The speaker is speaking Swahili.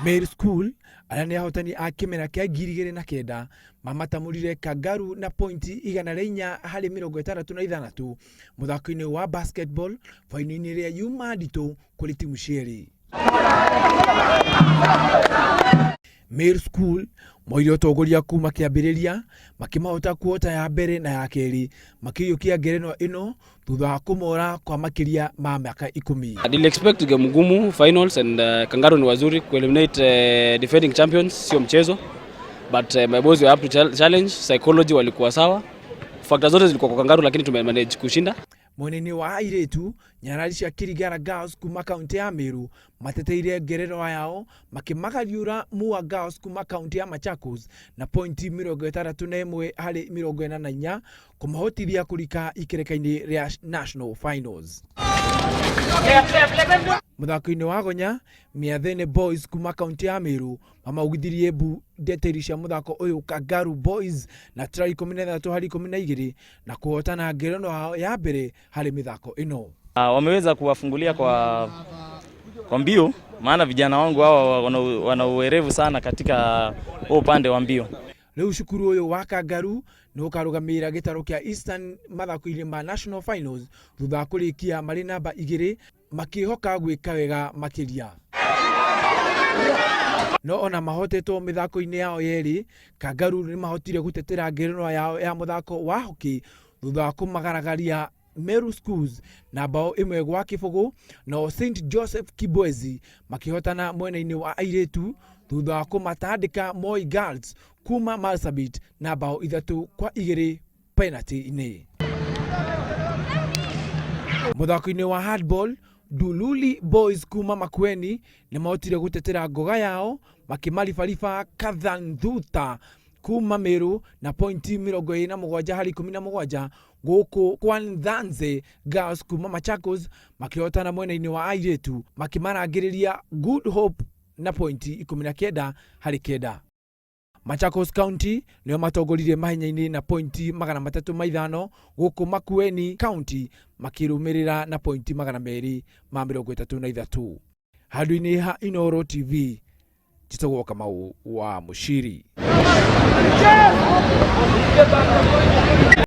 Meru School arĩa nĩ ahotani a kĩmera kĩa 2009 mamatamũrire Kangaru na pointi 104 harĩ 66 mũthako-inĩ wa basketball fainali ĩrĩa yuma nditũ kũrĩ timu cierĩ. Meru School moire ũtongoria kuma kĩambĩrĩria makĩmahota kuota ya mbere na ya kerĩ makĩiyũkia ngerenwa ĩno thutha wa kũmora kwa makĩria ma miaka 10. Didn't expect game ngumu finals and Kangaru ni wazuri ku eliminate defending champions, sio mchezo, but my boys were up to challenge. Psychology walikuwa sawa, factors zote zilikuwa kwa Kangaru lakini tumemanage kushinda. Mweneni wa airetu nyarari cia Kirigara Girls kuma kaunti ya Meru mateteire ngerenwa yao makimagariura Mua Girls kuma kaunti ya Machakos na pointi 61 harĩ 44 kumahotithia kũrika ikereka-inĩ rĩa national finals. Mũthako-inĩ wa gonya Miathene Boys kuma kaunti ya Meru mamaugithirie mbu ndeteri cia mũthako ũyũ Kangaru Boys na try 13-12 na kuhotana ngerenwa ya mbere harĩ mĩthako ĩno. Wameweza kuwafungulia kwa mbio, maana vijana wangu hao wana uwerevu sana katika upande wa mbio. Leo shukuru ũyũ wa Kangaru nĩ ũkarũgamĩrĩra gĩtaro kĩa Eastern mathako-inĩ ma national finals thutha wa kũrĩkia marĩ namba 2 makĩhoka gwĩka wega makĩria. No ona mahotetwo mĩthako-inĩ yao yerĩ, Kangaru nĩ mahotire gũtetera ngerenwa yao ya mũthako wa hockey thutha wa kũmagaragaria Meru Schools na bao 1-0 na St Joseph Kibwezi makihotana mwena-inĩ wa airetu thutha wa kũmatandĩka Moi Girls kuma Marsabit na bao 3-2 penalty-inĩ. Mũthako-inĩ wa handball Dululi Boys kuma Makueni nĩ mahotire gũtetera ngoga yao makimaribariba Kathandutha kuma Meru na pointi 27-17 gũkũ kwa Nzanze Girls kuma Machakos makihotana mwena-inĩ wa airetu makimarangĩrĩria Good Hope na pointi 19-9. Machakos County nĩo matongoririe mahenya-inĩ na pointi 305 gũkũ Makueni County makĩrũmĩrĩra na pointi 233. Handũ-inĩ ha Inooro TV Njĩtagwo Kamau wa Muchiri.